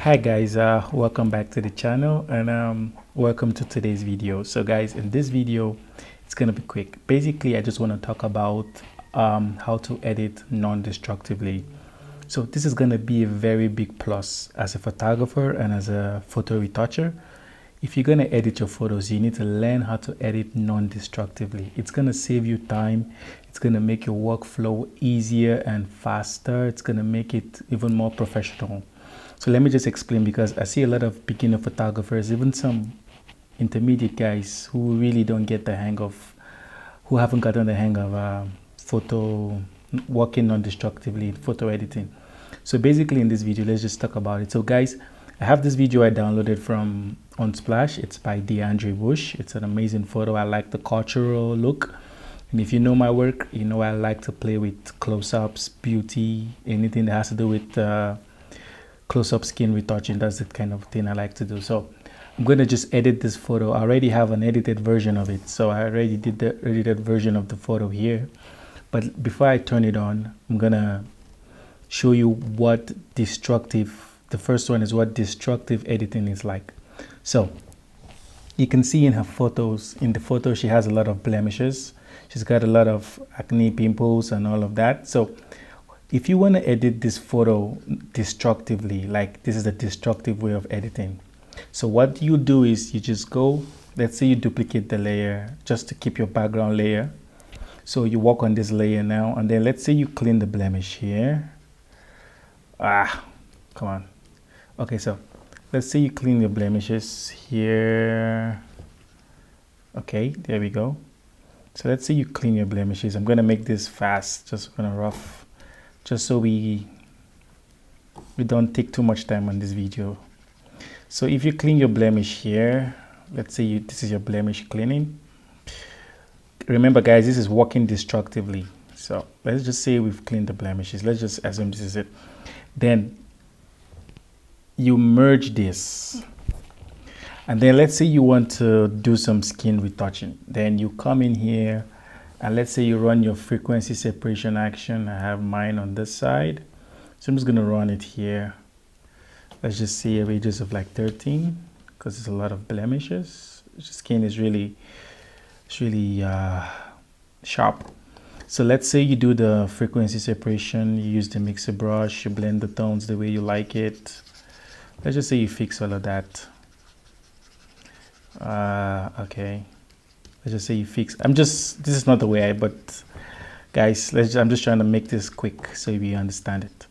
Hi guys, welcome back to the channel and welcome to today's video. So guys, in this video it's gonna be quick. Basically I just want to talk about how to edit non-destructively. So this is gonna be a very big plus as a photographer and as a photo retoucher. If you're gonna edit your photos, you need to learn how to edit non-destructively. It's gonna save you time. It's gonna make your workflow easier and faster. It's gonna make it even more professional. So let me just explain, because I see a lot of beginner photographers, even some intermediate guys who really don't get the hang of, who haven't gotten the hang of working non-destructively, photo editing. So basically in this video, let's just talk about it. So guys, I have this video I downloaded from Unsplash. It's by DeAndre Bush. It's an amazing photo. I like the cultural look. And if you know my work, you know I like to play with close-ups, beauty, anything that has to do with close-up skin retouching. That's the kind of thing I like to do. So I'm going to just edit this photo. I already have an edited version of it. So I already did the edited version of the photo here. But before I turn it on, I'm going to show you what destructive, the first one is what destructive editing is like. So you can see in her photos, in the photo, she has a lot of blemishes. She's got a lot of acne, pimples and all of that. So if you want to edit this photo destructively, like this is the destructive way of editing. So what you do is you just go, let's say you duplicate the layer just to keep your background layer. So you work on this layer now, and then let's say you clean the blemish here. Come on. Okay, so let's say you clean the blemishes here. Okay, there we go. So let's say you clean your blemishes. I'm going to make this fast, just going to rough, just so we don't take too much time on this video. So if you clean your blemish here, let's say this is your blemish cleaning. Remember guys, this is working destructively. So let's just say we've cleaned the blemishes. Let's just assume this is it. Then you merge this. And then let's say you want to do some skin retouching. Then you come in here and let's say you run your frequency separation action. I have mine on this side. So I'm just going to run it here. Let's just see a radius of like 13 because there's a lot of blemishes. The skin is really sharp. So let's say you do the frequency separation. You use the mixer brush. You blend the tones the way you like it. Let's just say you fix all of that. Okay. Let's just say you fix. This is not the way but guys, I'm just trying to make this quick so you understand it.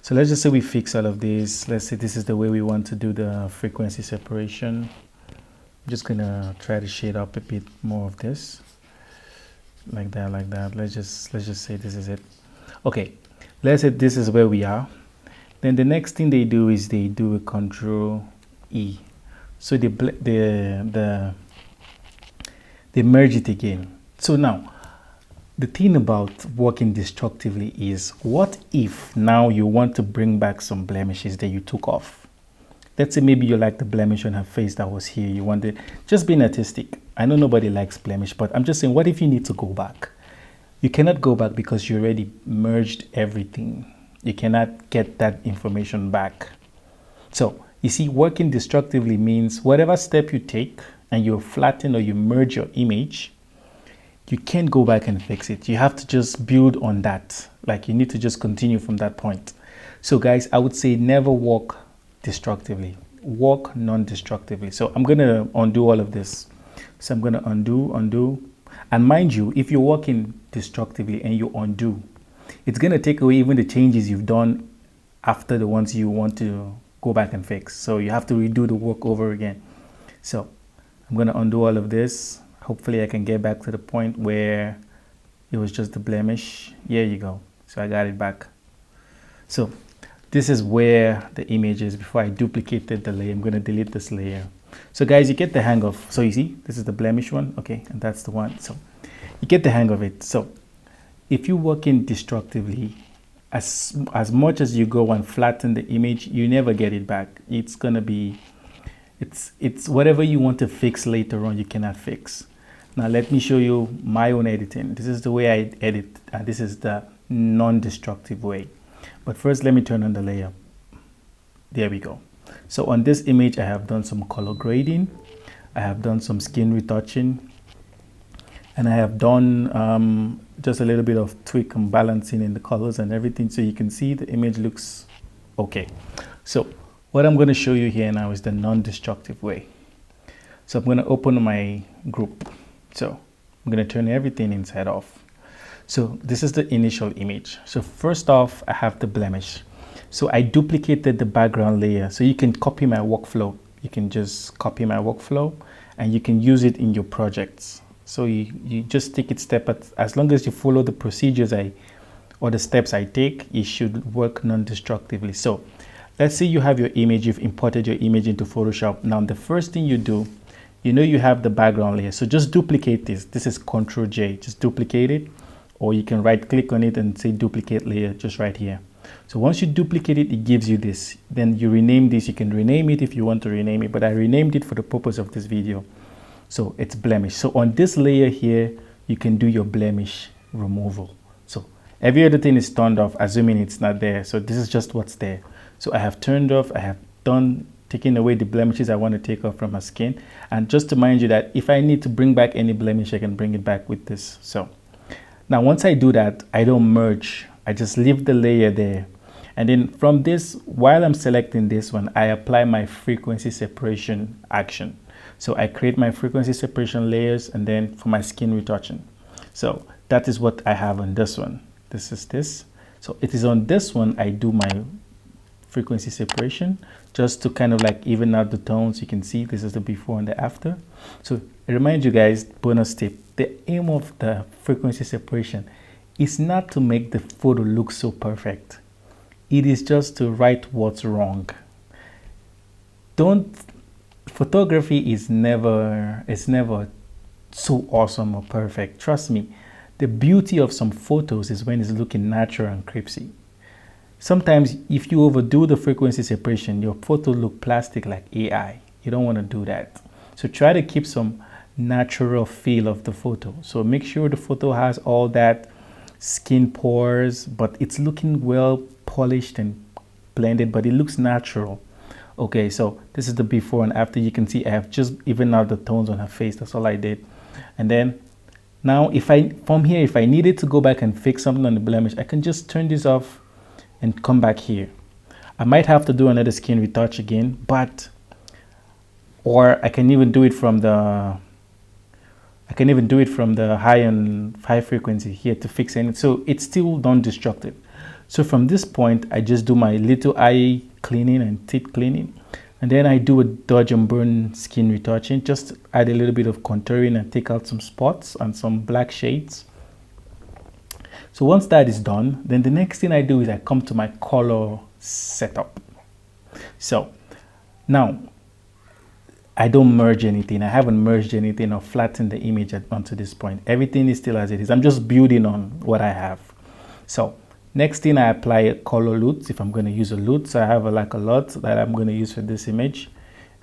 So let's just say we fix all of this. Let's say this is the way we want to do the frequency separation. I'm just gonna try to shade up a bit more of this. Like that. Let's just say this is it. Okay. Let's say this is where we are. Then the next thing they do is they do a Control E. So they merge it again. So now the thing about working destructively is, what if now you want to bring back some blemishes that you took off? Let's say maybe you like the blemish on her face that was here. You want it, just being artistic. I know nobody likes blemish, but I'm just saying, what if you need to go back? You cannot go back because you already merged everything. You cannot get that information back. So you see, working destructively means whatever step you take and you flatten or you merge your image, you can't go back and fix it. You have to just build on that. Like you need to just continue from that point. So guys, I would say never work destructively. Work non-destructively. So I'm going to undo all of this. So I'm going to undo. And mind you, if you're working destructively and you undo, it's going to take away even the changes you've done after the ones you want to go back and fix. So you have to redo the work over again. So I'm going to undo all of this. Hopefully I can get back to the point where it was just the blemish. Here you go. So I got it back. So this is where the image is before I duplicated the layer. I'm going to delete this layer. So guys, you get the hang of, so you see, this is the blemish one. Okay. And that's the one. So you get the hang of it. So if you're working destructively, as much as you go and flatten the image, you never get it back. It's going to be, it's whatever you want to fix later on, you cannot fix. Now let me show you my own editing. This is the way I edit, and this is the non-destructive way. But first, let me turn on the layer. There we go. So on this image, I have done some color grading, I have done some skin retouching, and I have done just a little bit of tweak and balancing in the colors and everything, so you can see the image looks okay. So what I'm going to show you here now is the non-destructive way. So I'm going to open my group. So I'm going to turn everything inside off. So this is the initial image. So first off, I have the blemish. So I duplicated the background layer. So you can copy my workflow. You can just copy my workflow and you can use it in your projects. So you just take it as long as you follow the procedures or the steps I take, it should work non-destructively. So let's say you have your image, you've imported your image into Photoshop. Now the first thing you do, you have the background layer. So just duplicate this. This is Ctrl J, just duplicate it, or you can right click on it and say duplicate layer just right here. So once you duplicate it, it gives you this. Then you rename this. You can rename it if you want to rename it, but I renamed it for the purpose of this video. So it's blemish. So on this layer here, you can do your blemish removal. So every other thing is turned off, assuming it's not there. So this is just what's there. So I have turned off, I have taken away the blemishes I want to take off from my skin. And just to remind you that if I need to bring back any blemish, I can bring it back with this. So now once I do that, I don't merge. I just leave the layer there. And then from this, while I'm selecting this one, I apply my frequency separation action. So I create my frequency separation layers and then for my skin retouching. So that is what I have on this one. This is this. So it is on this one I do my frequency separation just to kind of like even out the tones. You can see this is the before and the after. So I remind you guys, bonus tip, the aim of the frequency separation is not to make the photo look so perfect. It is just to write what's wrong. Photography is never so awesome or perfect. Trust me, the beauty of some photos is when it's looking natural and crispy. Sometimes if you overdo the frequency separation, your photo look plastic like AI. You don't want to do that. So try to keep some natural feel of the photo. So make sure the photo has all that skin pores, but it's looking well polished and blended, but it looks natural. Okay, so this is the before and after. You can see I have just evened out the tones on her face. That's all I did. And then now from here, if I needed to go back and fix something on the blemish, I can just turn this off and come back here. I might have to do another skin retouch again, or I can even do it from the high frequency here to fix it. So it's still non-destructive. So from this point, I just do my little eye cleaning and teeth cleaning. And then I do a dodge and burn skin retouching, just add a little bit of contouring and take out some spots and some black shades. So once that is done, then the next thing I do is I come to my color setup. So now I don't merge anything. I haven't merged anything or flattened the image onto this point. Everything is still as it is. I'm just building on what I have. So next thing, I apply a color LUT if I'm going to use a LUT. So I have a LUT that I'm going to use for this image.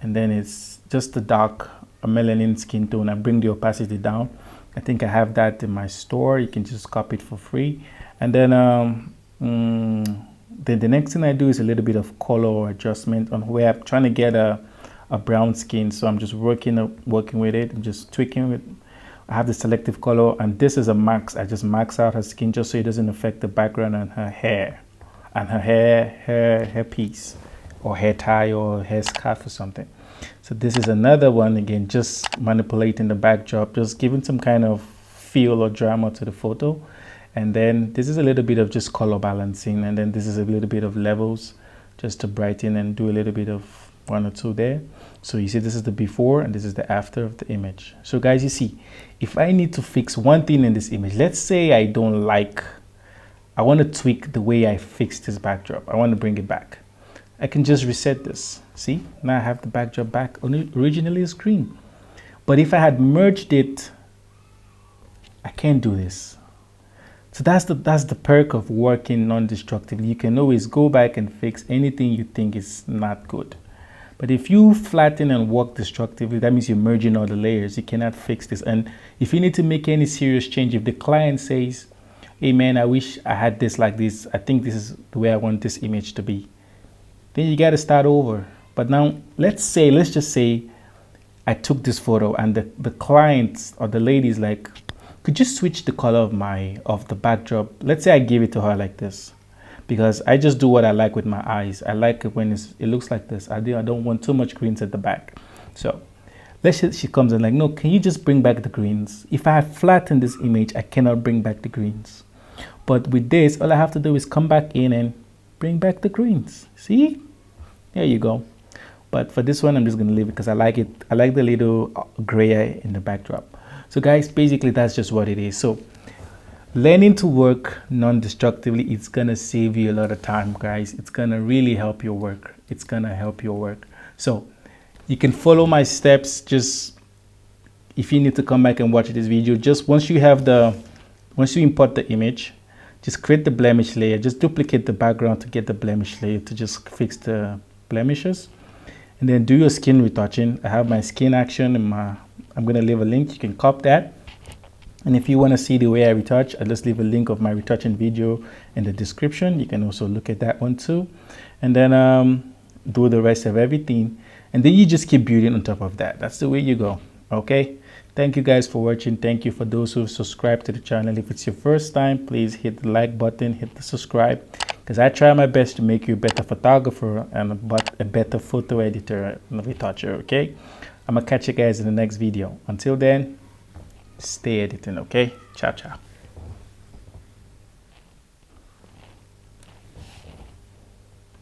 And then it's just a dark melanin skin tone. I bring the opacity down. I think I have that in my store. You can just copy it for free. And then the next thing I do is a little bit of color adjustment on where I'm trying to get a brown skin. So I'm just working with it and just tweaking it. I have the selective color, and this is a max. I just max out her skin just so it doesn't affect the background and her hair, and her hair piece, or hair tie, or hair scarf or something. So this is another one, again, just manipulating the backdrop, just giving some kind of feel or drama to the photo. And then this is a little bit of just color balancing, and then this is a little bit of levels just to brighten and do a little bit of one or two there. So you see this is the before and this is the after of the image. So guys, you see, if I need to fix one thing in this image, let's say I want to tweak the way I fixed this backdrop, I want to bring it back, I can just reset this. See, now I have the backdrop back. Originally it's green, but if I had merged it, I can't do this. So that's the perk of working non-destructively. You can always go back and fix anything you think is not good. But if you flatten and work destructively, that means you're merging all the layers. You cannot fix this. And if you need to make any serious change, if the client says, hey man, I wish I had this like this, I think this is the way I want this image to be, then you got to start over. But now let's just say I took this photo and the clients or the ladies like, could you switch the color of the backdrop? Let's say I give it to her like this, because I just do what I like with my eyes. I like it when it looks like this. I don't want too much greens at the back. So let's say she comes and like, no, can you just bring back the greens? If I flatten this image, I cannot bring back the greens. But with this, all I have to do is come back in and bring back the greens. See? There you go. But for this one, I'm just going to leave it because I like it. I like the little gray in the backdrop. So guys, basically that's just what it is. So learning to work non-destructively, it's going to save you a lot of time, guys. It's going to really help your work. It's going to help your work. So you can follow my steps. Just if you need to come back and watch this video, just once you import the image, just create the blemish layer. Just duplicate the background to get the blemish layer to just fix the blemishes. And then do your skin retouching. I have my skin action in I'm going to leave a link. You can copy that. And if you want to see the way I retouch, I'll just leave a link of my retouching video in the description. You can also look at that one too. And then do the rest of everything. And then you just keep building on top of that. That's the way you go. Okay. Thank you guys for watching. Thank you for those who subscribed to the channel. If it's your first time, please hit the like button, hit the subscribe, because I try my best to make you a better photographer and a better photo editor and retoucher. Okay. I'm gonna catch you guys in the next video. Until then, stay editing. Okay. Ciao, ciao.